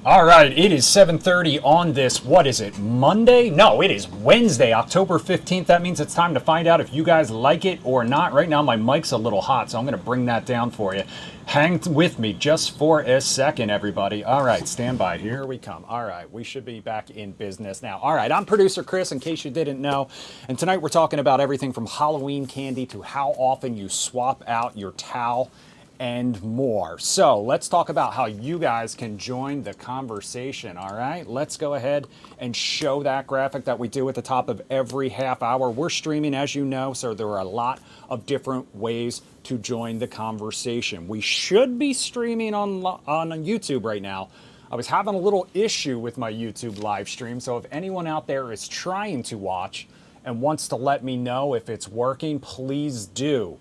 All right, it is 7:30 on this, what is it, Monday? No, it is Wednesday, October 15th. That means it's time to find out if you guys like it or not. Right now, my mic's a little hot, so I'm going to bring that down for you. Hang with me just for a second, everybody. All right, stand by. Here we come. All right, we should be back in business now. All right, I'm producer Chris, in case you didn't know. And tonight we're talking about everything from Halloween candy to how often you swap out your towel and more. So let's talk about how you guys can join the conversation. All right, let's go ahead and show that graphic that we do at the top of every half hour. We're streaming, as you know, so there are a lot of different ways to join the conversation. We should be streaming on YouTube right now. I was having a little issue with my YouTube live stream, so if anyone out there is trying to watch and wants to let me know if it's working, please do.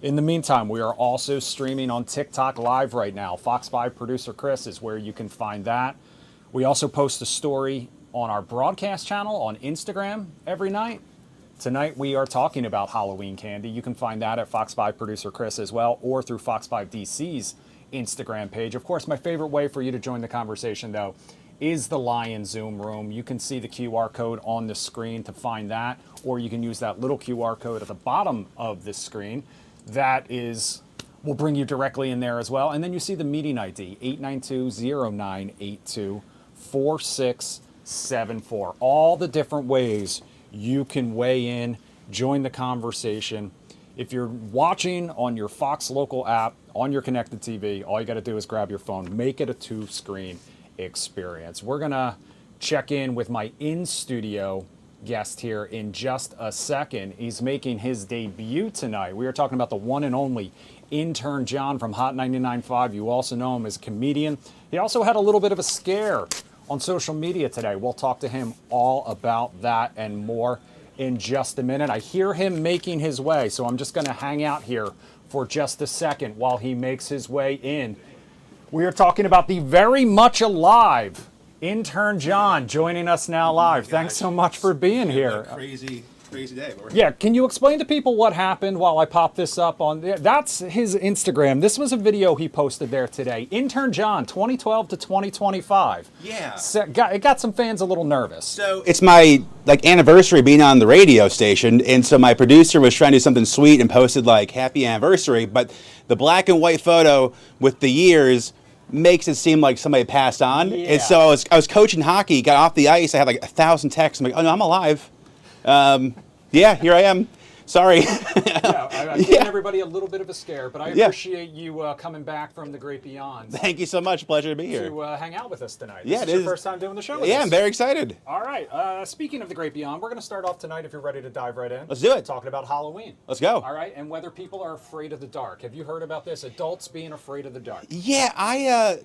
In the meantime, we are also streaming on TikTok Live right now. Fox 5 producer Chris is where you can find that. We also post a story on our broadcast channel on Instagram every night. Tonight we are talking about Halloween candy. You can find that at Fox 5 producer Chris as well, or through Fox 5 DC's Instagram page. Of course, my favorite way for you to join the conversation, though, is the Lion Zoom room. You can see the QR code on the screen to find that, or you can use that little QR code at the bottom of the screen. That will bring you directly in there as well. And then you see the meeting ID, 892-0982-4674. All the different ways you can weigh in, join the conversation. If you're watching on your Fox local app, on your connected TV, all you got to do is grab your phone, make it a two-screen experience. We're going to check in with my in-studio guest here in just a second. He's making his debut tonight. We are talking about the one and only intern John from Hot 99.5. You also know him as a comedian. He also had a little bit of a scare on social media today. We'll talk to him all about that and more in just a minute. I hear him making his way, so I'm just going to hang out here for just a second while he makes his way in. We are talking about the very much alive intern John joining us now live. Thanks so much for being here. Crazy day. Yeah, can you explain to people what happened while I pop this up on that's his Instagram. This was a video he posted there today. Intern John, 2012 to 2025. Yeah. It got some fans a little nervous. So it's my anniversary being on the radio station, and so my producer was trying to do something sweet and posted happy anniversary, but the black and white photo with the years makes it seem like somebody passed on. Yeah. And so I was coaching hockey, got off the ice, I had 1,000 texts. I'm like, oh no, I'm alive. Yeah, here I am. Sorry. I'm giving everybody a little bit of a scare, but I appreciate you coming back from the great beyond. Thank you so much. Pleasure to be here. To hang out with us tonight. Yeah, This is your first time doing the show with us. I'm very excited. All right. Speaking of the great beyond, we're going to start off tonight, if you're ready to dive right in. Let's do it. Talking about Halloween. Let's go. All right, and whether people are afraid of the dark. Have you heard about this? Adults being afraid of the dark. Yeah, I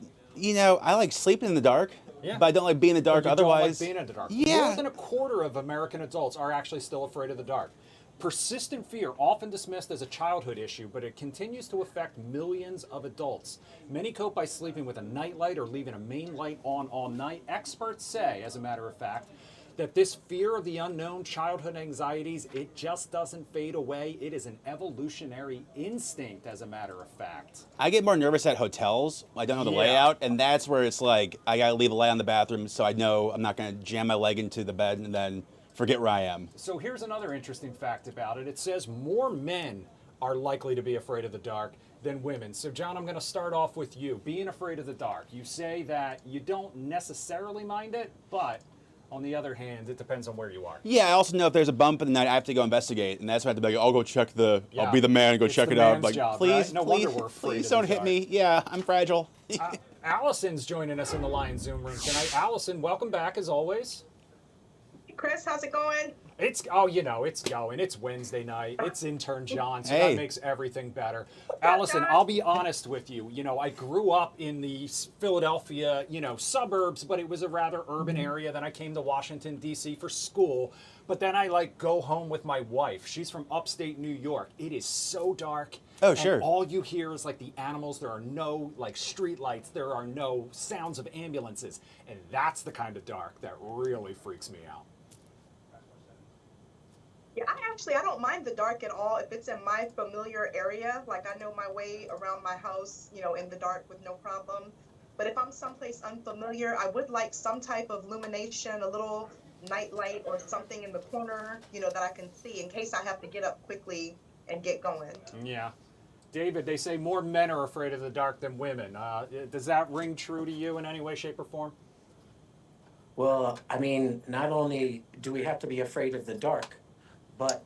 like sleeping in the dark. Yeah. But I don't like being in the dark otherwise. Don't like being in the dark. Yeah. More than a quarter of American adults are actually still afraid of the dark. Persistent fear, often dismissed as a childhood issue, but it continues to affect millions of adults. Many cope by sleeping with a nightlight or leaving a main light on all night. Experts say, as a matter of fact, that this fear of the unknown, childhood anxieties, it just doesn't fade away. It is an evolutionary instinct, as a matter of fact. I get more nervous at hotels. I don't know the layout, and that's where it's I gotta leave a light on the bathroom so I know I'm not gonna jam my leg into the bed and then forget where I am. So here's another interesting fact about it. It says more men are likely to be afraid of the dark than women. So John, I'm going to start off with you. Being afraid of the dark. You say that you don't necessarily mind it, but on the other hand, it depends on where you are. Yeah, I also know if there's a bump in the night, I have to go investigate, and that's why I have to be I'll go check I'll be the man and go check it out. Job, please, right? No wonder we're afraid please of don't the hit dark. me. Yeah, I'm fragile. Allison's joining us in the Lion Zoom room tonight. Allison, welcome back as always. Chris, how's it going? It's going. It's Wednesday night. It's intern John, so that makes everything better. Allison, I'll be honest with you. I grew up in the Philadelphia, suburbs, but it was a rather urban area. Then I came to Washington, D.C. for school. But then I go home with my wife. She's from upstate New York. It is so dark. Oh, sure. And all you hear is the animals. There are no street lights. There are no sounds of ambulances. And that's the kind of dark that really freaks me out. Yeah, I don't mind the dark at all if it's in my familiar area. I know my way around my house, in the dark with no problem. But if I'm someplace unfamiliar, I would like some type of illumination, a little night light or something in the corner, that I can see in case I have to get up quickly and get going. Yeah. David, they say more men are afraid of the dark than women. Does that ring true to you in any way, shape, or form? Well, I mean, not only do we have to be afraid of the dark, but,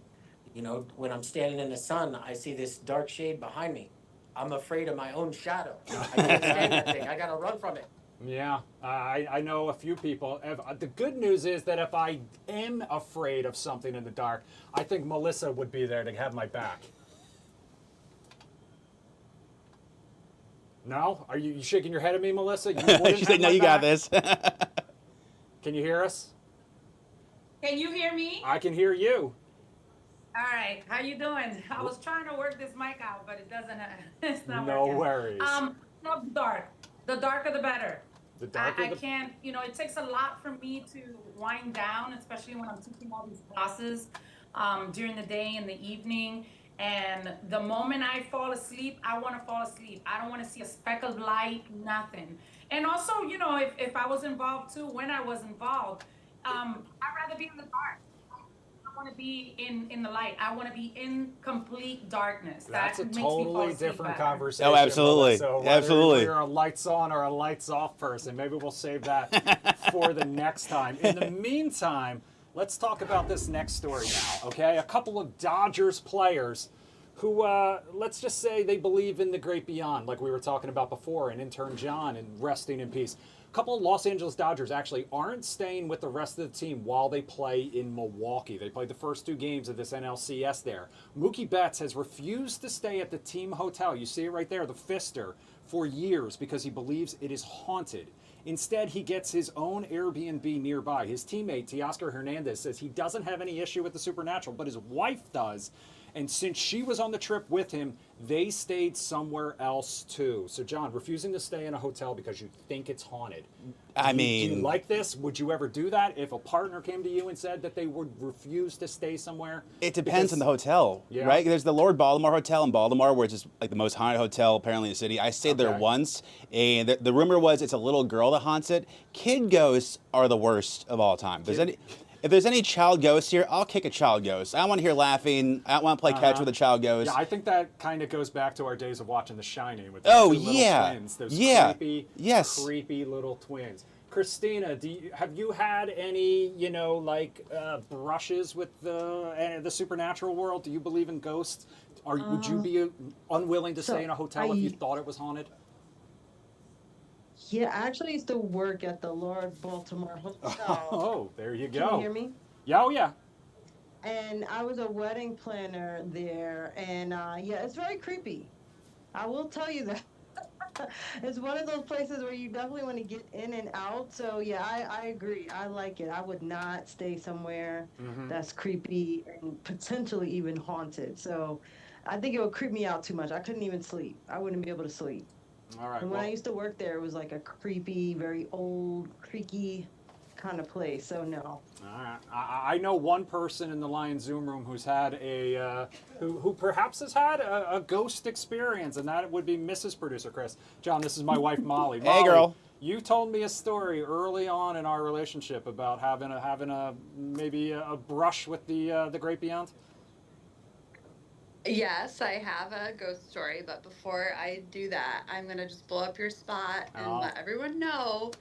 when I'm standing in the sun, I see this dark shade behind me. I'm afraid of my own shadow. I can't stand that thing. I gotta run from it. Yeah, I know a few people. The good news is that if I am afraid of something in the dark, I think Melissa would be there to have my back. No? Are you shaking your head at me, Melissa? She said, no, you got this. Can you hear us? Can you hear me? I can hear you. All right. How you doing? I was trying to work this mic out, but it doesn't. It's not No working. worries. No, dark. The darker, the better. The darker I can't. It takes a lot for me to wind down, especially when I'm teaching all these classes during the day and the evening. And the moment I fall asleep, I want to fall asleep. I don't want to see a speck of light, nothing. And also, if I was involved too, when I was involved, I'd rather be in the dark. I want to be in the light. I want to be in complete darkness. That's a makes me totally fall asleep different better. conversation. Oh, absolutely. So whether Absolutely. you're a lights on or a lights off person, maybe we'll save that for the next time. In the meantime, let's talk about this next story now, okay? A couple of Dodgers players who, let's just say they believe in the great beyond, like we were talking about before, and intern John, and resting in peace. A couple of Los Angeles Dodgers actually aren't staying with the rest of the team while they play in Milwaukee. They played the first 2 games of this NLCS there. Mookie Betts has refused to stay at the team hotel, you see it right there, the Pfister, for years because he believes it is haunted. Instead, he gets his own Airbnb nearby. His teammate, Teoscar Hernandez, says he doesn't have any issue with the supernatural, but his wife does. And since she was on the trip with him, they stayed somewhere else too. So, John, refusing to stay in a hotel because you think it's haunted. Do you like this? Would you ever do that if a partner came to you and said that they would refuse to stay somewhere? It depends on the hotel, right? There's the Lord Baltimore Hotel in Baltimore, which is like the most haunted hotel apparently in the city. I stayed there once, and the rumor was it's a little girl that haunts it. Kid ghosts are the worst of all time. If there's any child ghosts here, I'll kick a child ghost. I don't want to hear laughing. I don't want to play catch with a child ghost. Yeah, I think that kind of goes back to our days of watching The Shining with those 2 little twins. Those creepy little twins. Christina, have you had any, brushes with the supernatural world? Do you believe in ghosts? Would you be unwilling to stay in a hotel if you thought it was haunted? Yeah, I actually used to work at the Lord Baltimore Hotel. Oh, there you go. Can you hear me? Yeah, oh yeah. And I was a wedding planner there, and it's very creepy. I will tell you that. It's one of those places where you definitely want to get in and out. So yeah, I agree. I like it. I would not stay somewhere that's creepy and potentially even haunted. So I think it would creep me out too much. I couldn't even sleep. I wouldn't be able to sleep. All right. And when I used to work there, it was like a creepy, very old, creaky kind of place. So no. All right. I know one person in the Lion Zoom room who's had who perhaps has had a ghost experience, and that would be Mrs. Producer Chris. John, this is my wife Molly. Hey, girl. You told me a story early on in our relationship about having maybe a brush with the great beyond. Yes, I have a ghost story, but before I do that, I'm going to just blow up your spot and let everyone know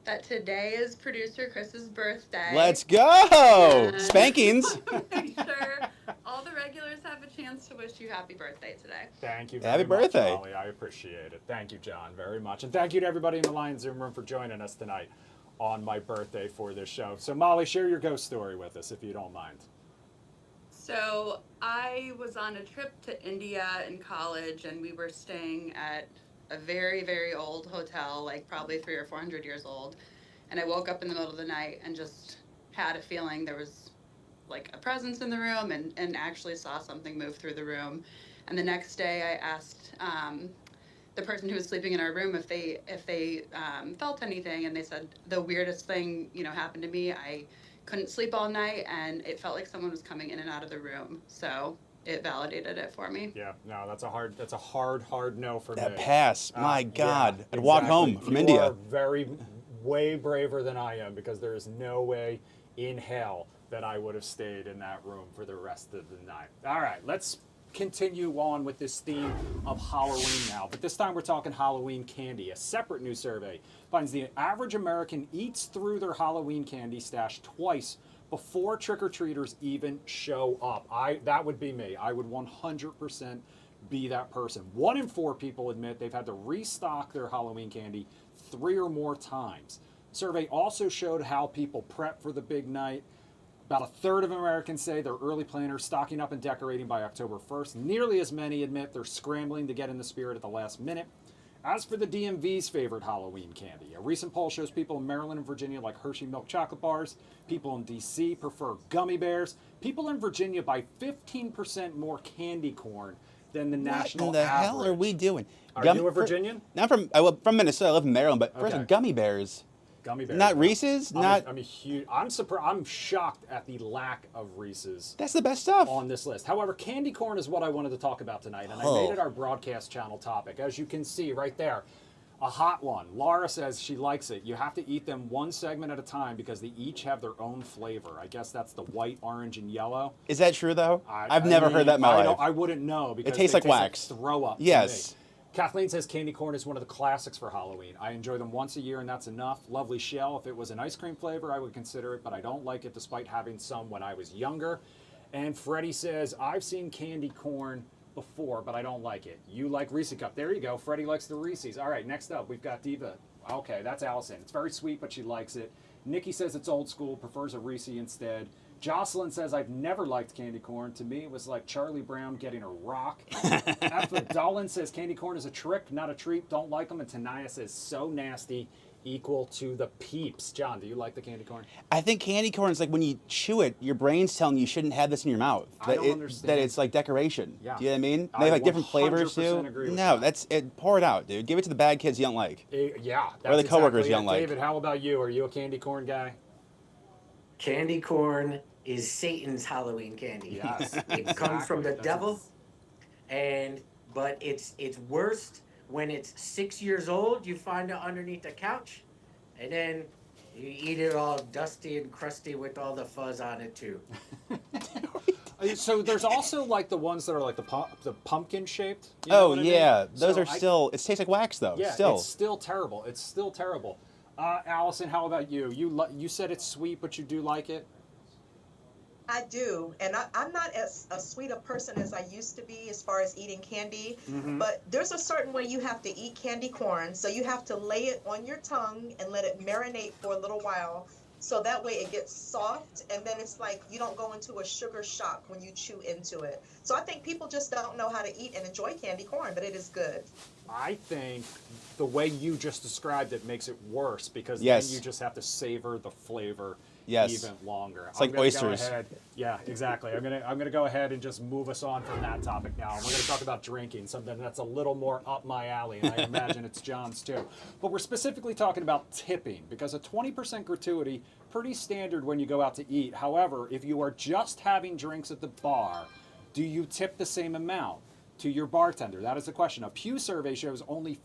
that today is producer Chris's birthday. Let's go! And Spankings! make sure all the regulars have a chance to wish you happy birthday today. Thank you very Happy birthday. much, Molly. I appreciate it. Thank you, John, very much. And thank you to everybody in the Lion Zoom room for joining us tonight on my birthday for this show. So, Molly, share your ghost story with us, if you don't mind. So I was on a trip to India in college, and we were staying at a very, very old hotel, like probably 300 or 400 years old. And I woke up in the middle of the night and just had a feeling there was like a presence in the room, and actually saw something move through the room. And the next day I asked the person who was sleeping in our room if they felt anything, and they said the weirdest thing happened to me. I couldn't sleep all night, and it felt like someone was coming in and out of the room. So it validated it for me. Yeah, no, that's a hard no for That me. pass, my God. Yeah, I'd walk home exactly. from You India. are way braver than I am, because there is no way in hell that I would have stayed in that room for the rest of the night. All right, let's continue on with this theme of Halloween now, but this time we're talking Halloween candy. A separate new survey finds the average American eats through their Halloween candy stash twice before trick-or-treaters even show up. That would be me. I would 100% be that person. 1 in 4 people admit they've had to restock their Halloween candy 3 or more times. The survey also showed how people prep for the big night. About a third of Americans say they're early planners, stocking up and decorating by October 1st. Nearly as many admit they're scrambling to get in the spirit at the last minute. As for the DMV's favorite Halloween candy, a recent poll shows people in Maryland and Virginia like Hershey milk chocolate bars. People in DC prefer gummy bears. People in Virginia buy 15% more candy corn than the national What in the average. hell are we doing? Are you a Virginian? I'm from Minnesota. I live in Maryland, but first Okay. gummy bears. Gummy bears. Not Reese's? I'm a huge. I'm surprised. I'm shocked at the lack of Reese's That's the best stuff. on this list. However, candy corn is what I wanted to talk about tonight, and I Oh. made it our broadcast channel topic. As you can see right there, a hot one. Laura says she likes it. You have to eat them one segment at a time because they each have their own flavor. I guess that's the white, orange, and yellow. Is that true, though? I've I never mean, heard that in my life. I wouldn't know because tastes they like wax. throw up. to Yes. me. Kathleen says candy corn is one of the classics for Halloween. I enjoy them once a year and that's enough. Lovely shell. If it was an ice cream flavor, I would consider it, but I don't like it despite having some when I was younger. And Freddie says, I've seen candy corn before, but I don't like it. You like Reese's Cup. There you go. Freddie likes the Reese's. All right, next up, we've got Diva. Okay, that's Allison. It's very sweet, but she likes it. Nikki says it's old school, prefers a Reese instead. Jocelyn says, I've never liked candy corn. To me, it was like Charlie Brown getting a rock. After Dolan says, candy corn is a trick, not a treat. Don't like them. And Tanaya says, so nasty, equal to the peeps. John, do you like the candy corn? I think candy corn is like when you chew it, your brain's telling you shouldn't have this in your mouth. I don't understand. That it's like decoration. Yeah. Do you know what I mean? I They have like different flavors 100% too. agree with No, that. that's it. Pour it out, dude. Give it to the bad kids you don't like. Yeah. Or the that's coworkers exactly you it. don't like. David, how about you? Are you a candy corn guy? Candy corn is Satan's Halloween candy. Yes. It comes from the That's devil, but it's worst when it's 6 years old. You find it underneath the couch, and then you eat it all dusty and crusty with all the fuzz on it too. So there's also like the ones that are like the pumpkin shaped. You know Oh what I mean? yeah, those So are still. It tastes like wax though. Yeah, still. it's still terrible. It's still terrible. Allison, how about you? You said it's sweet, but you do like it. I do, and I'm not as sweet a person as I used to be as far as eating candy, but there's a certain way you have to eat candy corn, so you have to lay it on your tongue and let it marinate for a little while, so that way it gets soft, and then it's like you don't go into a sugar shock when you chew into it. So I think people just don't know how to eat and enjoy candy corn, but it is good. I think the way you just described it makes it worse because Yes. then you just have to savor the flavor Yes. even longer. It's like gonna go oysters. ahead- Yeah, exactly. I'm gonna go ahead and just move us on from that topic now. We're gonna talk about drinking, something that's a little more up my alley, and I imagine it's John's too. But we're specifically talking about tipping because a 20% gratuity, pretty standard when you go out to eat. However, if you are just having drinks at the bar, do you tip the same amount to your bartender? That is the question. A Pew survey shows only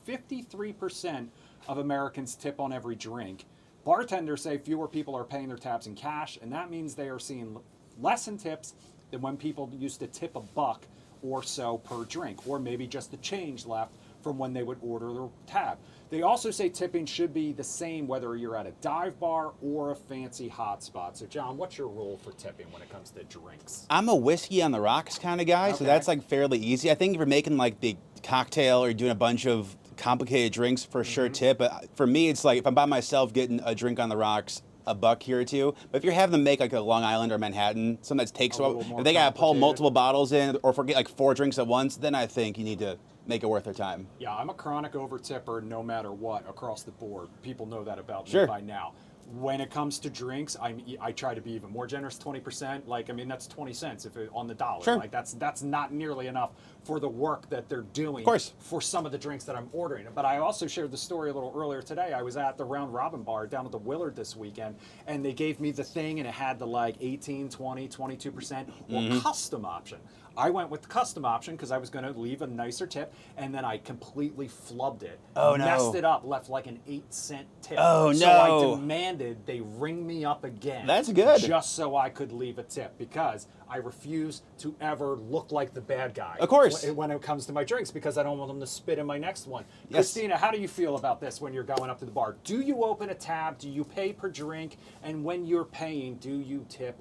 53% of Americans tip on every drink. Bartenders say fewer people are paying their tabs in cash, and that means they are seeing less in tips than when people used to tip $1 or so per drink, or maybe just the change left from when they would order their tab. They also say tipping should be the same whether you're at a dive bar or a fancy hotspot. So, John, what's your rule for tipping when it comes to drinks? I'm a whiskey on the rocks kind of guy, so Okay. that's like fairly easy. I think if you're making like the cocktail or doing a bunch of complicated drinks, for sure tip. But for me, it's like if I'm by myself getting a drink on the rocks, $1 here or two. But if you're having them make like a Long Island or Manhattan, something that takes A a while, little more if they gotta pull complicated. multiple bottles in or forget like 4 drinks at once, then I think you need to make it worth their time. Yeah, I'm a chronic over tipper no matter what across the board. People know that about me Sure. by now. When it comes to drinks, I try to be even more generous, 20%. Like, I mean, that's 20 cents if it, on the dollar. Sure. Like, that's not nearly enough for the work that they're doing. Of course. For some of the drinks that I'm ordering. But I also shared the story a little earlier today. I was at the Round Robin Bar down at the Willard this weekend, and they gave me the thing, and it had the like 18, 20, 22% or custom option. I went with the custom option because I was going to leave a nicer tip, and then I completely flubbed it. Oh, no. Messed it up, left like an 8-cent tip. Oh, so no. I demanded they ring me up again. That's good. Just so I could leave a tip, because I refuse to ever look like the bad guy. Of course. When it comes to my drinks, because I don't want them to spit in my next one. Yes. Christina, how do you feel about this when you're going up to the bar? Do you open a tab? Do you pay per drink? And when you're paying, do you tip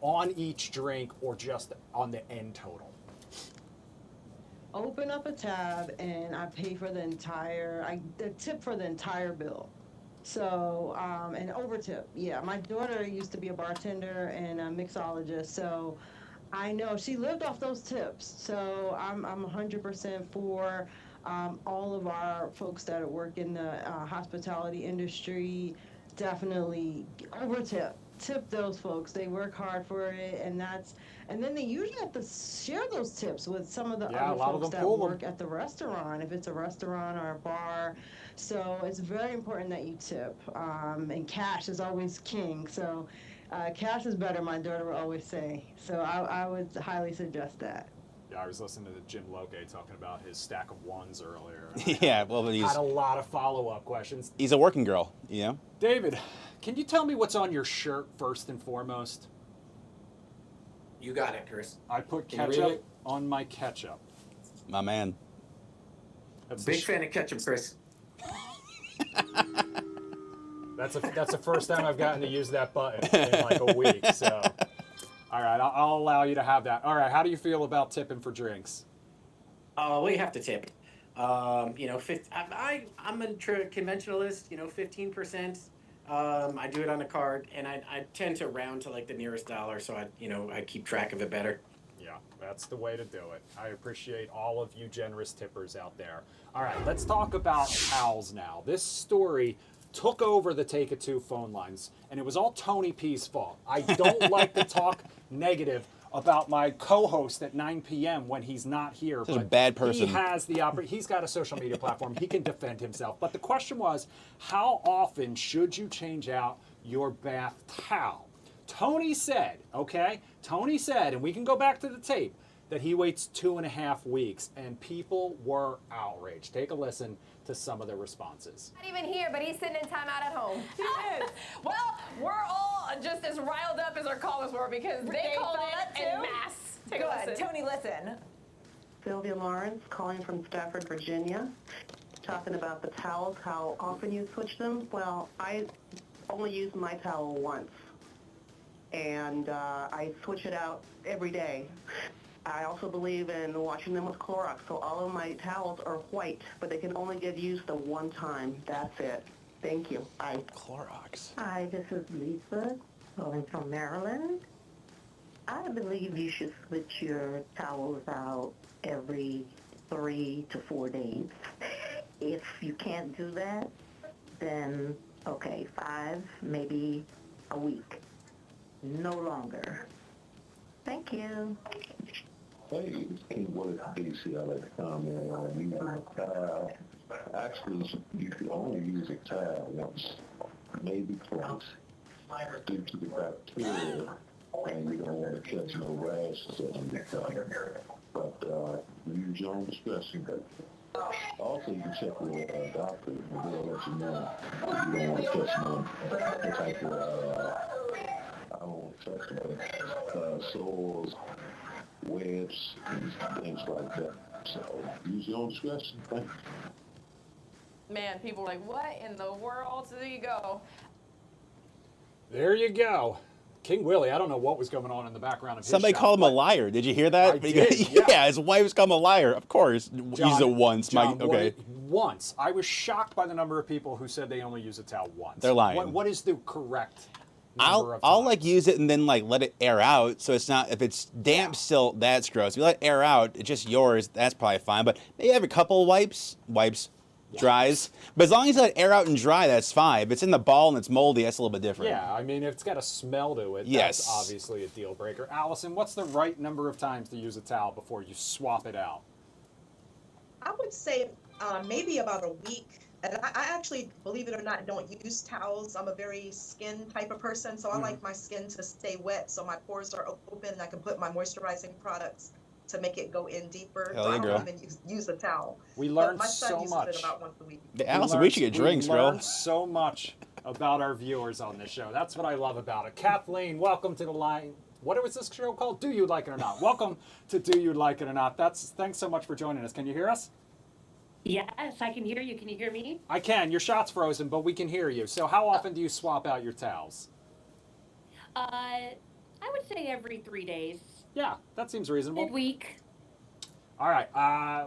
on each drink or just on the end total? Open up a tab and I pay for the tip for the entire bill. So, and over tip. Yeah, my daughter used to be a bartender and a mixologist, so I know she lived off those tips. So I'm 100% for all of our folks that work in the hospitality industry. Definitely over tip. Tip those folks. They work hard for it, and then they usually have to share those tips with some of the other folks that work at the restaurant, if it's a restaurant or a bar. So it's very important that you tip, and cash is always king. So cash is better, my daughter will always say. So I would highly suggest that. Yeah, I was listening to Jim Loke talking about his stack of ones earlier. Yeah, well, but Had a lot of follow-up questions. he's a working girl, you know? David, can you tell me what's on your shirt first and foremost? You got it, Chris. I put Can you read ketchup it? on my ketchup. My man. That's Big fan of ketchup, Chris. That's the first time I've gotten to use that button in like a week. So, all right, I'll allow you to have that. All right, how do you feel about tipping for drinks? Well, you have to tip. I'm a conventionalist. 15%. I do it on a card, and I tend to round to like the nearest dollar, so I keep track of it better. Yeah, that's the way to do it. I appreciate all of you generous tippers out there. All right, let's talk about towels now. This story took over the Take It Two phone lines, and it was all Tony P's fault. I don't like to talk negative about my co-host at 9 p.m. when he's not here. Such a bad person. He has he's got a social media platform. He can defend himself. But the question was, how often should you change out your bath towel? Tony said, and we can go back to the tape, that he waits 2.5 weeks, and people were outraged. Take a listen to some of the responses. Not even here, but he's sitting in timeout at home. He is. Well, we're all just as riled up as our callers were because they called it en masse. Take a listen. Tony, listen. Sylvia Lawrence calling from Stafford, Virginia, talking about the towels, how often you switch them. Well, I only use my towel once, and I switch it out every day. I also believe in washing them with Clorox, so all of my towels are white, but they can only get used the one time. That's it. Thank you. Bye. Clorox. Hi, this is Lisa calling from Maryland. I believe you should switch your towels out every 3 to 4 days. If you can't do that, then okay, 5, maybe a week. No longer. Thank you. Hey, what is DC? I like to comment on using a towel. Actually, you can only use a towel once, maybe twice, due to the bacteria, and you don't want to catch no rashes on your towel. But use your own discretion. Also, you can check with a doctor, and they'll let you know if you don't want to catch no type of, I don't want to touch them, sores, webs, and things like that. So use your own discretion. Thank you. Man, people are like, what in the world? So there you go. There you go. King Willie, I don't know what was going on in the background of his Somebody shop, called him a but liar. Did you hear that? I did, yeah. Yeah, his wife's called him a liar. Of course. Use it once. John, Okay. Once. I was shocked by the number of people who said they only use a towel once. They're lying. What is the correct number of I'll times? like use it and then like let it air out, so it's not, if it's damp still, that's gross. If you let it air out, it's just yours, that's probably fine. But maybe have a couple wipes, dries. But as long as you let it air out and dry, that's fine. If it's in the ball and it's moldy, that's a little bit different. Yeah, I mean, if it's got a smell to it, Yes. that's obviously a deal breaker. Allison, what's the right number of times to use a towel before you swap it out? I would say maybe about a week. And I actually, believe it or not, don't use towels. I'm a very skin type of person, so I like my skin to stay wet so my pores are open and I can put my moisturizing products to make it go in deeper. Hell So yeah, I girl. don't even use a towel. We But learned my son so uses much. it about once a week. Allison, we should get drinks, we girl. learned so much about our viewers on this show. That's what I love about it. Kathleen, welcome to the line. What was this show called? Do You Like It or Not? Welcome to Do You Like It or Not. Thanks so much for joining us. Can you hear us? Yes, I can hear you. Can you hear me? I can. Your shot's frozen, but we can hear you. So how often do you swap out your towels? I would say every 3 days. Yeah, that seems reasonable. Midweek. All right,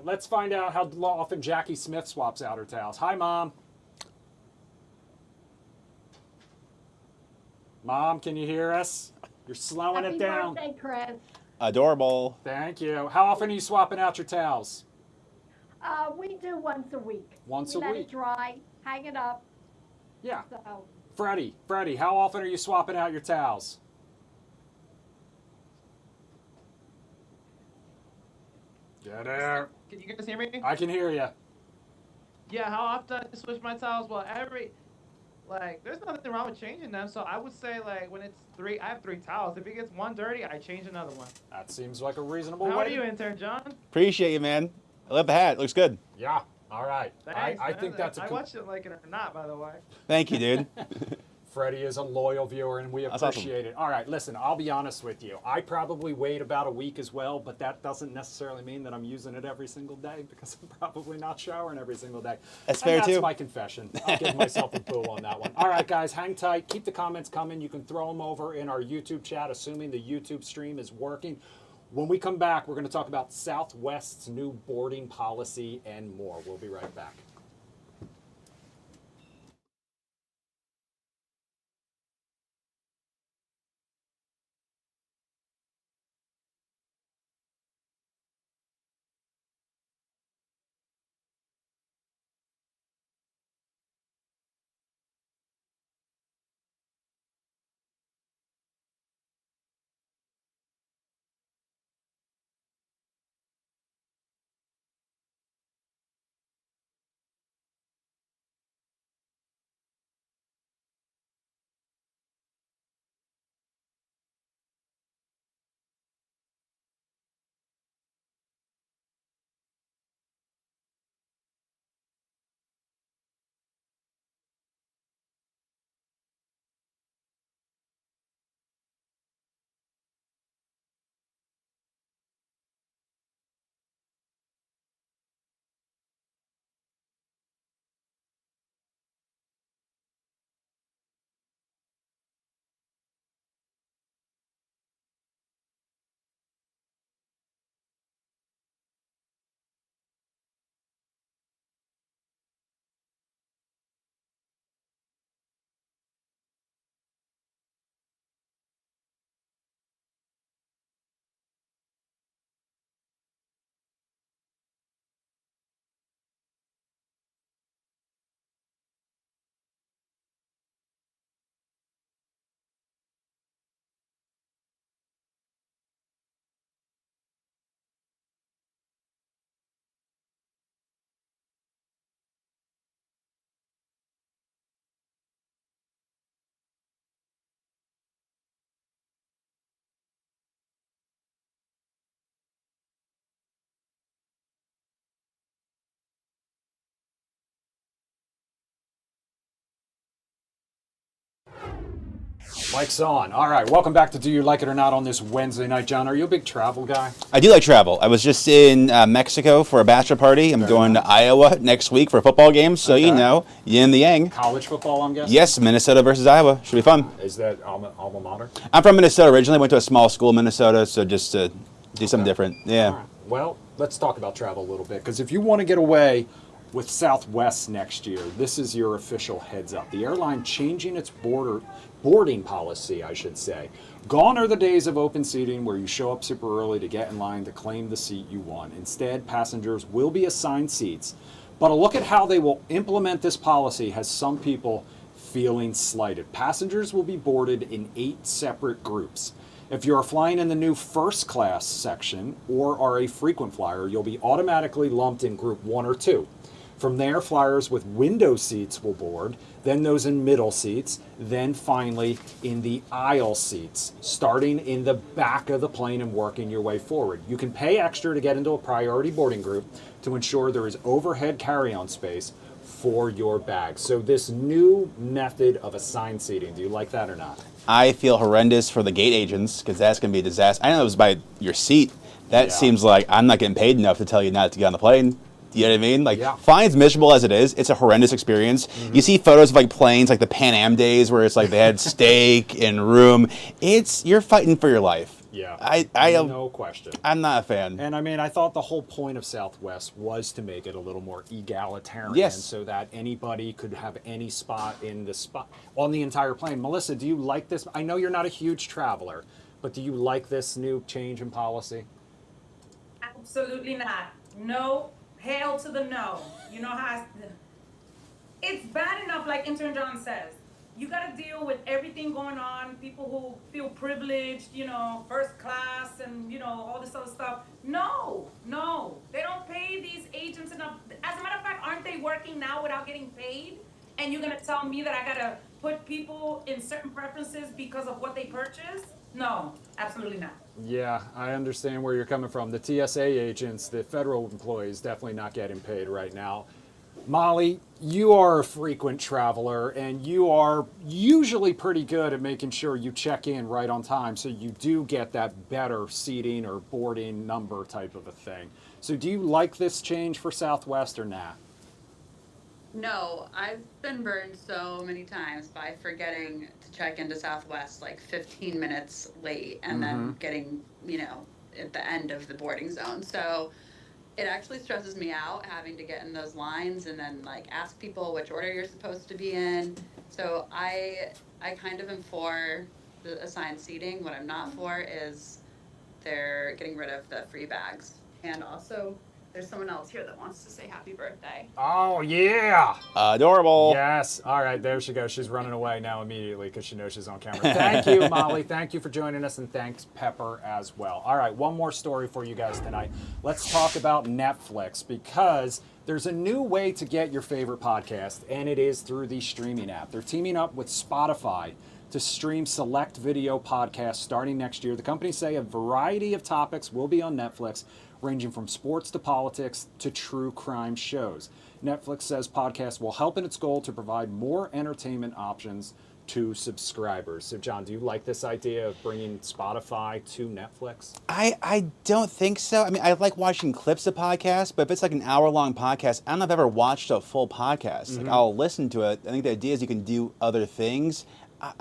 let's find out how often Jackie Smith swaps out her towels. Hi, Mom. Mom, can you hear us? You're slowing it down. Happy birthday, Chris. Adorable. Thank you. How often are you swapping out your towels? We do once a week. Once we a let week. it dry, hang it up. Yeah. So, Freddie, how often are you swapping out your towels? Get there. Can you guys hear me? I can hear you. Yeah, how often I switch my towels? Well, there's nothing wrong with changing them. So I would say, when it's three, I have 3 towels. If it gets one dirty, I change another one. That seems like a reasonable How way. are you, intern John? Appreciate you, man. I love the hat. Looks good. Yeah. All right. Thanks, I man. think that's I watched it like it or not, by the way. Thank you, dude. Freddie is a loyal viewer, and we That's awesome. appreciate it. All right, listen, I'll be honest with you. I probably wait about a week as well, but that doesn't necessarily mean that I'm using it every single day because I'm probably not showering every single day. That's fair, that's too. my confession. I'll give myself a boo on that one. All right, guys, hang tight. Keep the comments coming. You can throw them over in our YouTube chat, assuming the YouTube stream is working. When we come back, we're going to talk about Southwest's new boarding policy and more. We'll be right back. Mic's on. All right, welcome back to Do You Like It or Not on this Wednesday night. John, are you a big travel guy? I do like travel. I was just in Mexico for a bachelor party. I'm going to Iowa next week for a football game, so you know, yin and the yang. College football, I'm guessing? Yes, Minnesota versus Iowa. Should be fun. Is that alma mater? I'm from Minnesota originally. Went to a small school in Minnesota, so just to do something different. Yeah. All right. Well, let's talk about travel a little bit, because if you want to get away with Southwest next year, this is your official heads up. The airline changing its boarding policy, I should say. Gone are the days of open seating where you show up super early to get in line to claim the seat you want. Instead, passengers will be assigned seats. But a look at how they will implement this policy has some people feeling slighted. Passengers will be boarded in 8 separate groups. If you are flying in the new first class section or are a frequent flyer, you'll be automatically lumped in group 1 or 2. From there, flyers with window seats will board, then those in middle seats, then finally in the aisle seats, starting in the back of the plane and working your way forward. You can pay extra to get into a priority boarding group to ensure there is overhead carry-on space for your bags. So this new method of assigned seating, do you like that or not? I feel horrendous for the gate agents because that's going to be a disaster. I know it was by your seat. That seems like I'm not getting paid enough to tell you not to get on the plane. You know what I mean? Like, flying's miserable as it is. It's a horrendous experience. You see photos of like planes, like the Pan Am days, where it's like they had steak and room. You're fighting for your life. Yeah, no question. I'm not a fan. And I mean, I thought the whole point of Southwest was to make it a little more egalitarian, Yes. so that anybody could have any spot on the entire plane. Melissa, do you like this? I know you're not a huge traveler, but do you like this new change in policy? Absolutely not. No. Hail to the no. You know how it's bad enough, like Intern John says. You got to deal with everything going on, people who feel privileged, first class and, all this other stuff. No, they don't pay these agents enough. As a matter of fact, aren't they working now without getting paid? And you're going to tell me that I got to put people in certain preferences because of what they purchase? No, absolutely not. Yeah, I understand where you're coming from. The TSA agents, the federal employees, definitely not getting paid right now. Molly, you are a frequent traveler, and you are usually pretty good at making sure you check in right on time, so you do get that better seating or boarding number type of a thing. So do you like this change for Southwest or not? No, I've been burned so many times by forgetting to check into Southwest like 15 minutes late and then getting, at the end of the boarding zone. So it actually stresses me out having to get in those lines and then like ask people which order you're supposed to be in. So I kind of am for the assigned seating. What I'm not for is they're getting rid of the free bags. And also, there's someone else here that wants to say happy birthday. Oh, yeah. Adorable. Yes. All right, there she goes. She's running away now immediately because she knows she's on camera. Thank you, Molly. Thank you for joining us, and thanks, Pepper, as well. All right, one more story for you guys tonight. Let's talk about Netflix, because there's a new way to get your favorite podcast, and it is through the streaming app. They're teaming up with Spotify to stream select video podcasts starting next year. The companies say a variety of topics will be on Netflix, ranging from sports to politics to true crime shows. Netflix says podcasts will help in its goal to provide more entertainment options to subscribers. So, John, do you like this idea of bringing Spotify to Netflix? I don't think so. I mean, I like watching clips of podcasts, but if it's like an hour-long podcast, I don't know if I've ever watched a full podcast. Like, I'll listen to it. I think the idea is you can do other things.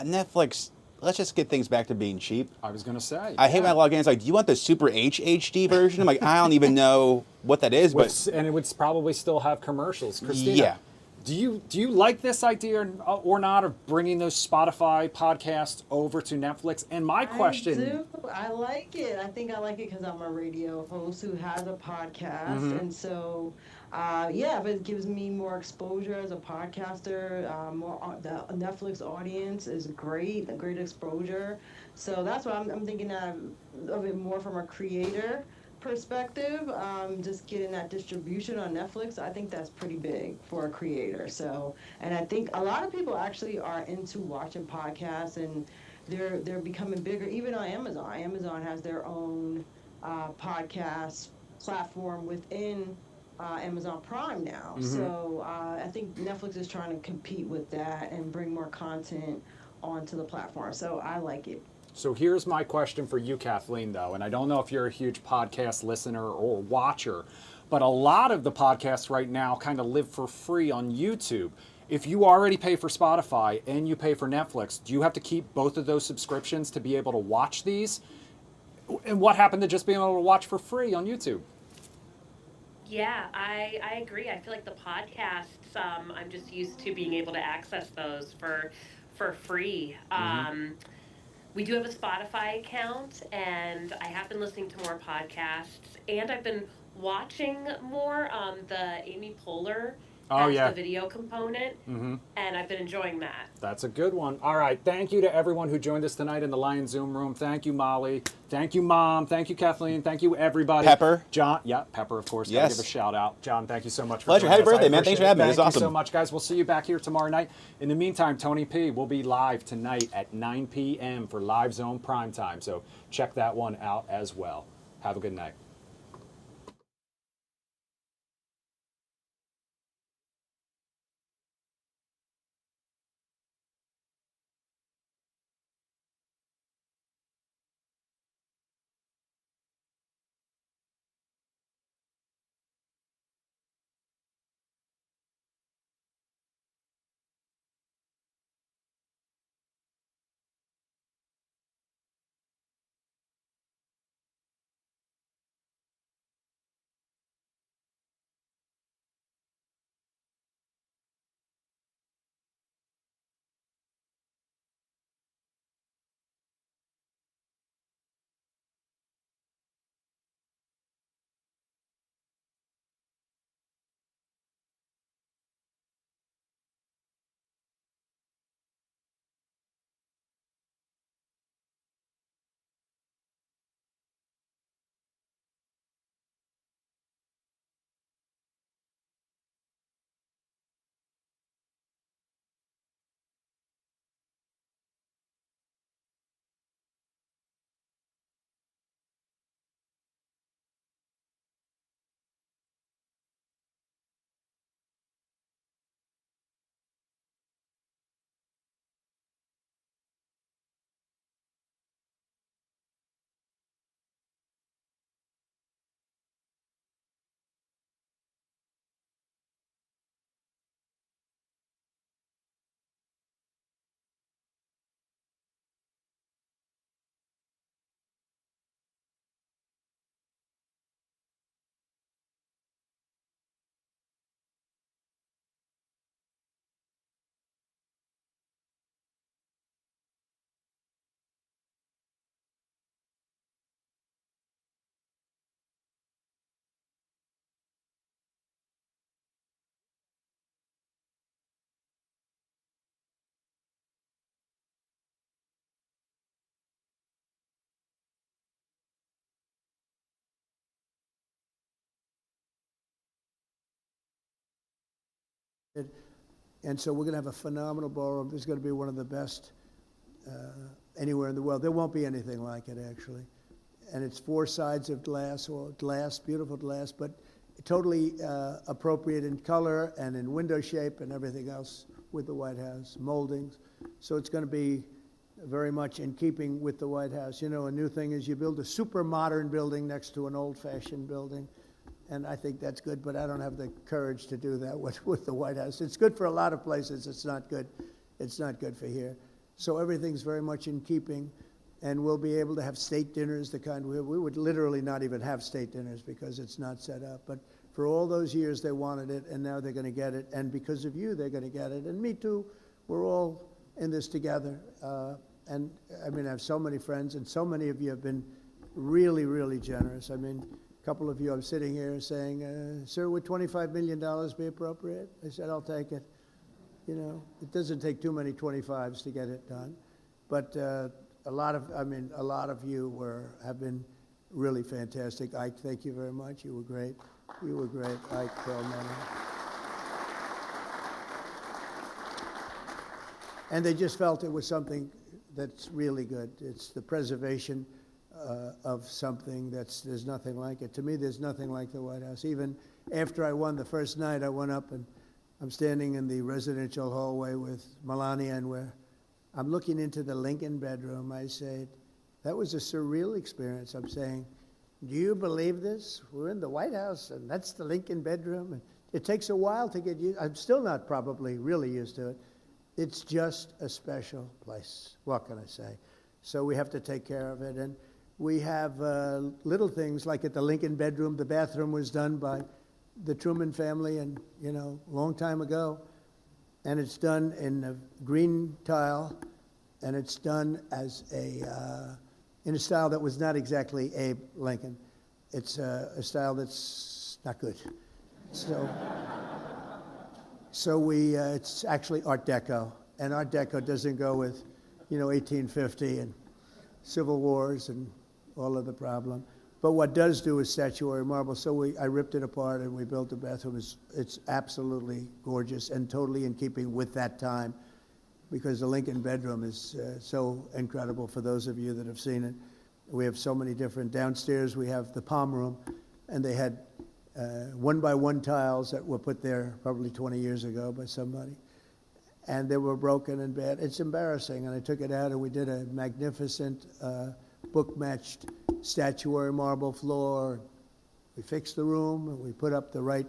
Netflix, let's just get things back to being cheap. I was going to say. I hate when I log in. It's like, do you want the Super HD version? I'm like, I don't even know what that is. And it would probably still have commercials. Christina, yeah. Do you like this idea or not of bringing those Spotify podcasts over to Netflix? And my question... I do. I like it. I think I like it because I'm a radio host who has a podcast. And so... if it gives me more exposure as a podcaster, the Netflix audience is great, a great exposure. So that's why I'm thinking of it more from a creator perspective. Just getting that distribution on Netflix, I think that's pretty big for a creator. So, and I think a lot of people actually are into watching podcasts, and they're becoming bigger, even on Amazon. Amazon has their own podcast platform within Amazon Prime now. So I think Netflix is trying to compete with that and bring more content onto the platform. So I like it. So here's my question for you, Kathleen, though, and I don't know if you're a huge podcast listener or watcher, but a lot of the podcasts right now kind of live for free on YouTube. If you already pay for Spotify and you pay for Netflix, do you have to keep both of those subscriptions to be able to watch these? And what happened to just being able to watch for free on YouTube? Yeah, I agree. I feel like the podcasts, I'm just used to being able to access those for free. We do have a Spotify account, and I have been listening to more podcasts, and I've been watching more. The Amy Poehler Oh, has yeah. the video component, and I've been enjoying that. That's a good one. All right. Thank you to everyone who joined us tonight in the Lion Zoom room. Thank you, Molly. Thank you, Mom. Thank you, Kathleen. Thank you, everybody. Pepper. John. Yeah, Pepper, of course. Gotta Yes. give a shout out. John, thank you so much for Pleasure. joining Happy us. I birthday, man. Thanks for appreciate having me. it. This is Thank awesome. you so much, guys. We'll see you back here tomorrow night. In the meantime, Tony P will be live tonight at 9 p.m. for Live Zone Primetime. So check that one out as well. Have a good night. And so we're going to have a phenomenal ballroom. This is going to be one of the best anywhere in the world. There won't be anything like it, actually. And it's 4 sides of glass, or glass, beautiful glass, but totally appropriate in color and in window shape and everything else with the White House, moldings. So it's going to be very much in keeping with the White House. You know, a new thing is you build a super modern building next to an old-fashioned building. And I think that's good, but I don't have the courage to do that with the White House. It's good for a lot of places. It's not good. It's not good for here. So everything's very much in keeping, and we'll be able to have state dinners, the kind we would literally not even have state dinners because it's not set up. But for all those years they wanted it, and now they're going to get it. And because of you, they're going to get it. And me too. We're all in this together. And I mean, I have so many friends, and so many of you have been really, really generous. I mean, a couple of you, I'm sitting here saying, sir, would $25 million be appropriate? I said, I'll take it. You know, it doesn't take too many 25s to get it done. But a lot of you have been really fantastic. Ike, thank you very much. You were great. You were great, Ike Perlman. And they just felt it was something that's really good. It's the preservation of something there's nothing like it. To me, there's nothing like the White House. Even after I won the first night, I went up and I'm standing in the residential hallway with Melania, and I'm looking into the Lincoln bedroom. I said, that was a surreal experience. I'm saying, do you believe this? We're in the White House, and that's the Lincoln bedroom. And it takes a while to get used. I'm still not probably really used to it. It's just a special place. What can I say? So we have to take care of it. And we have little things like at the Lincoln bedroom, the bathroom was done by the Truman family, and a long time ago. And it's done in a green tile, and it's done as in a style that was not exactly Abe Lincoln. It's a style that's not good. So So it's actually Art Deco, and Art Deco doesn't go with, 1850 and civil wars and all of the problem. But what does do is statuary marble. So I ripped it apart and we built a bathroom. It's absolutely gorgeous and totally in keeping with that time, because the Lincoln bedroom is so incredible for those of you that have seen it. We have so many different, downstairs we have the palm room, and they had 1-by-1 tiles that were put there probably 20 years ago by somebody. And they were broken and bad. It's embarrassing. And I took it out and we did a magnificent book-matched statuary marble floor. We fixed the room and we put up the right,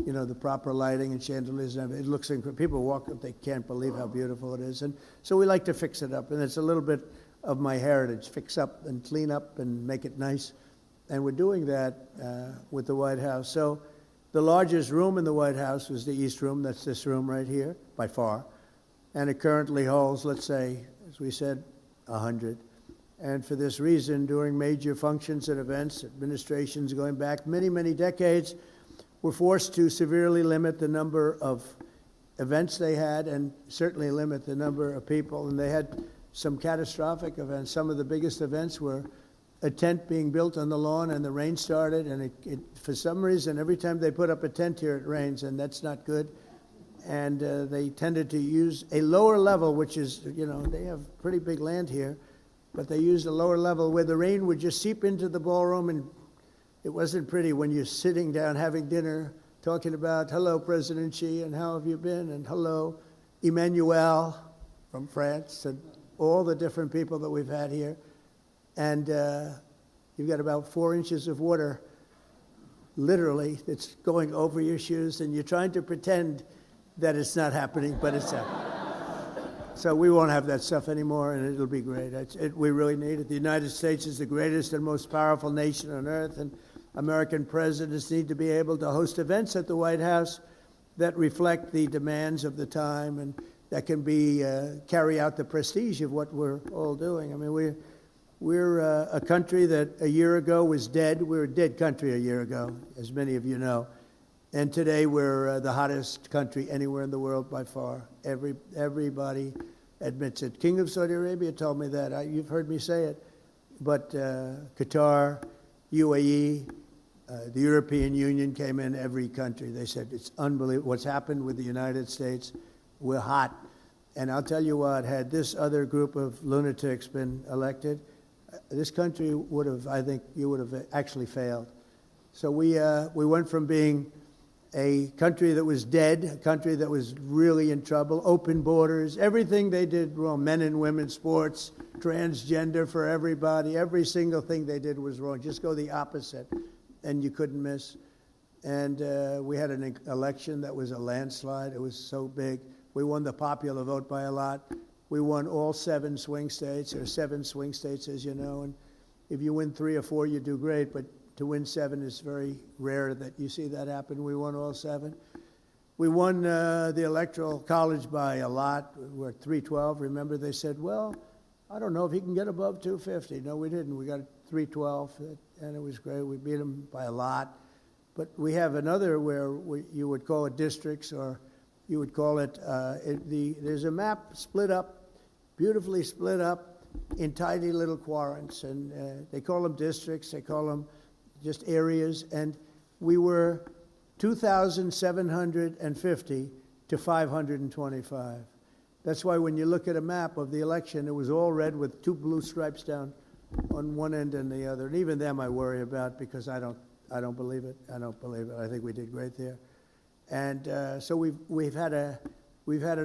the proper lighting and chandeliers. And it looks incredible. People walk up, they can't believe how beautiful it is. And so we like to fix it up. And it's a little bit of my heritage, fix up and clean up and make it nice. And we're doing that with the White House. So the largest room in the White House was the East Room. That's this room right here, by far. And it currently holds, let's say, as we said, 100. And for this reason, during major functions and events, administrations going back many, many decades were forced to severely limit the number of events they had and certainly limit the number of people. And they had some catastrophic events. Some of the biggest events were a tent being built on the lawn and the rain started, and for some reason, every time they put up a tent here, it rains, and that's not good. And they tended to use a lower level, which is, they have pretty big land here, but they used a lower level where the rain would just seep into the ballroom, and it wasn't pretty when you're sitting down having dinner, talking about, hello, President Xi, and how have you been, and hello, Emmanuel from France, and all the different people that we've had here. And you've got about 4 inches of water, literally, that's going over your shoes, and you're trying to pretend that it's not happening, but it's happening. So we won't have that stuff anymore, and it'll be great. We really need it. The United States is the greatest and most powerful nation on earth, and American presidents need to be able to host events at the White House that reflect the demands of the time and that can carry out the prestige of what we're all doing. I mean, we're a country that a year ago was dead. We were a dead country a year ago, as many of you know. And today we're the hottest country anywhere in the world by far. Everybody admits it. King of Saudi Arabia told me that. You've heard me say it. But Qatar, UAE, the European Union came in, every country. They said, it's unbelievable what's happened with the United States. We're hot. And I'll tell you what, had this other group of lunatics been elected, this country would have, I think, you would have actually failed. So we went from being a country that was dead, a country that was really in trouble, open borders, everything they did wrong, men and women, sports, transgender for everybody, every single thing they did was wrong. Just go the opposite, and you couldn't miss. And we had an election that was a landslide. It was so big. We won the popular vote by a lot. We won all 7 swing states. There are 7 swing states, as you know, and if you win 3 or 4, you do great, but to win 7 is very rare that you see that happen. We won all 7. We won the Electoral College by a lot. We're at 312. Remember, they said, well, I don't know if he can get above 250. No, we didn't. We got 312, and it was great. We beat them by a lot. But we have another where you would call it districts, or you would call it, there's a map split up, beautifully split up in tiny little quadrants, and they call them districts, they call them just areas, and we were 2,750 to 525. That's why when you look at a map of the election, it was all red with 2 blue stripes down on one end and the other. And even them I worry about, because I don't believe it. I don't believe it. I think we did great there. And so we've had an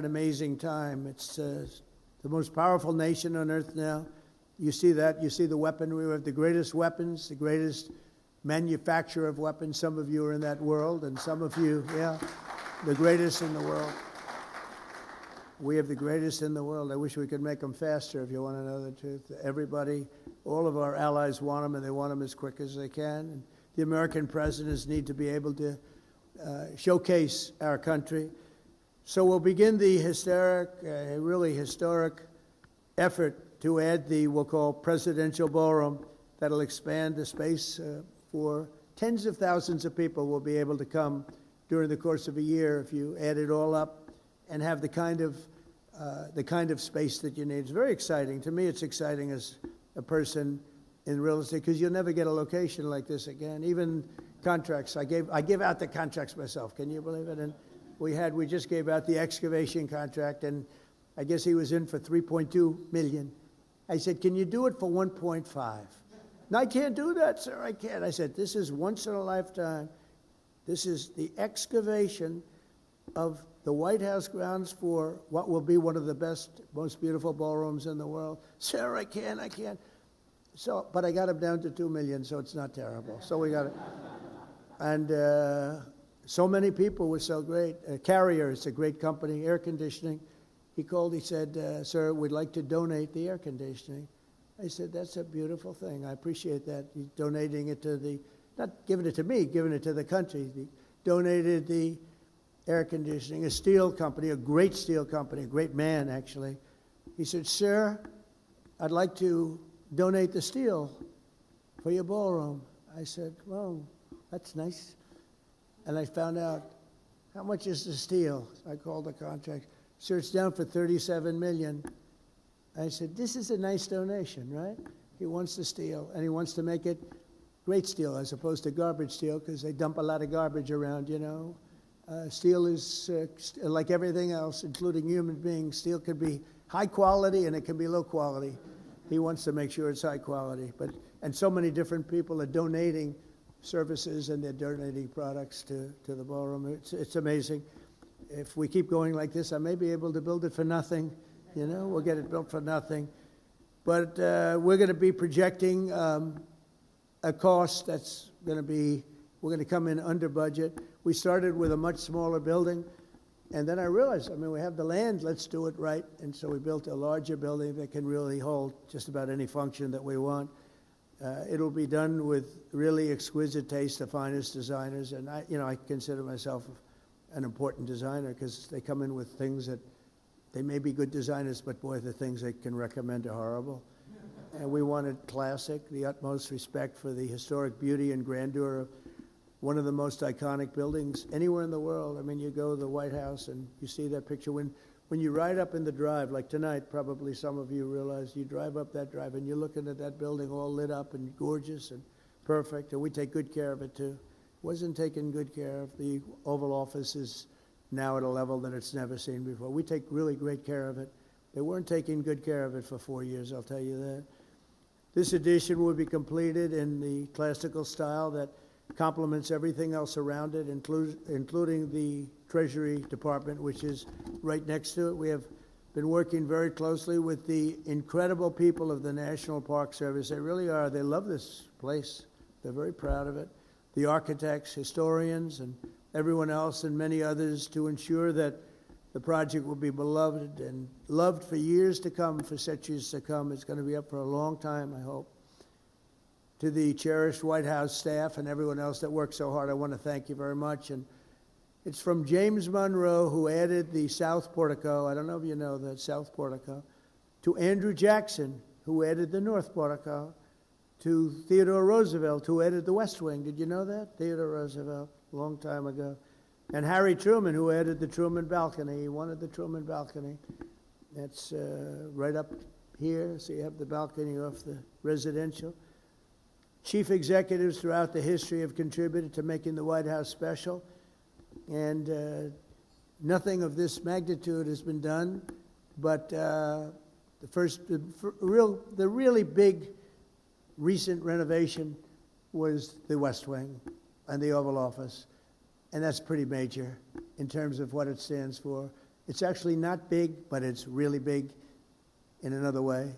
amazing time. It's the most powerful nation on earth now. You see that. You see the weaponry. We have the greatest weapons, the greatest manufacturer of weapons. Some of you are in that world, and some of you, the greatest in the world. We have the greatest in the world. I wish we could make them faster, if you want to know the truth. Everybody, all of our allies want them, and they want them as quick as they can. And the American presidents need to be able to showcase our country. So we'll begin the really historic effort to add we'll call presidential ballroom, that'll expand the space for tens of thousands of people will be able to come during the course of a year if you add it all up and have the kind of space that you need. It's very exciting. To me, it's exciting as a person in real estate because you'll never get a location like this again. Even contracts, I give out the contracts myself. Can you believe it? And we just gave out the excavation contract, and I guess he was in for 3.2 million. I said, can you do it for 1.5? No, I can't do that, sir. I can't. I said, this is once in a lifetime. This is the excavation of the White House grounds for what will be one of the best, most beautiful ballrooms in the world. Sir, I can't. So, but I got him down to 2 million, so it's not terrible. So we got it. And so many people were so great. Carrier, it's a great company, air conditioning. He called, he said, sir, we'd like to donate the air conditioning. I said, that's a beautiful thing. I appreciate that. He's donating it to the, not giving it to me, giving it to the country. He donated the air conditioning, a steel company, a great steel company, a great man, actually. He said, sir, I'd like to donate the steel for your ballroom. I said, well, that's nice. And I found out, how much is the steel? I called the contract. Sir, it's down for 37 million. I said, this is a nice donation, right? He wants the steel, and he wants to make it great steel as opposed to garbage steel because they dump a lot of garbage around, you know. Steel is like everything else, including human beings. Steel could be high quality and it can be low quality. He wants to make sure it's high quality. And so many different people are donating services and they're donating products to the ballroom. It's amazing. If we keep going like this, I may be able to build it for nothing. You know, we'll get it built for nothing. But we're going to be projecting a cost that's going to be, we're going to come in under budget. We started with a much smaller building, and then I realized, we have the land, let's do it right. And so we built a larger building that can really hold just about any function that we want. It'll be done with really exquisite taste, the finest designers, and I consider myself an important designer because they come in with things that they may be good designers, but boy, the things they can recommend are horrible. And we wanted classic, the utmost respect for the historic beauty and grandeur of one of the most iconic buildings anywhere in the world. You go to the White House and you see that picture. When you ride up in the drive, like tonight, probably some of you realize you drive up that drive and you're looking at that building all lit up and gorgeous and perfect, and we take good care of it too. Wasn't taken good care of. The Oval Office is now at a level that it's never seen before. We take really great care of it. They weren't taking good care of it for 4 years, I'll tell you that. This addition will be completed in the classical style that complements everything else around it, including the Treasury Department, which is right next to it. We have been working very closely with the incredible people of the National Park Service. They really are. They love this place. They're very proud of it. The architects, historians, and everyone else and many others to ensure that the project will be beloved and loved for years to come, for centuries to come. It's going to be up for a long time, I hope. To the cherished White House staff and everyone else that worked so hard, I want to thank you very much. And it's from James Monroe, who added the South Portico. I don't know if you know that, South Portico. To Andrew Jackson, who added the North Portico. To Theodore Roosevelt, who added the West Wing. Did you know that? Theodore Roosevelt, a long time ago. And Harry Truman, who added the Truman balcony. He wanted the Truman balcony. That's right up here, so you have the balcony off the residential. Chief executives throughout the history have contributed to making the White House special, and nothing of this magnitude has been done, but the really big recent renovation was the West Wing and the Oval Office, and that's pretty major in terms of what it stands for. It's actually not big, but it's really big in another way.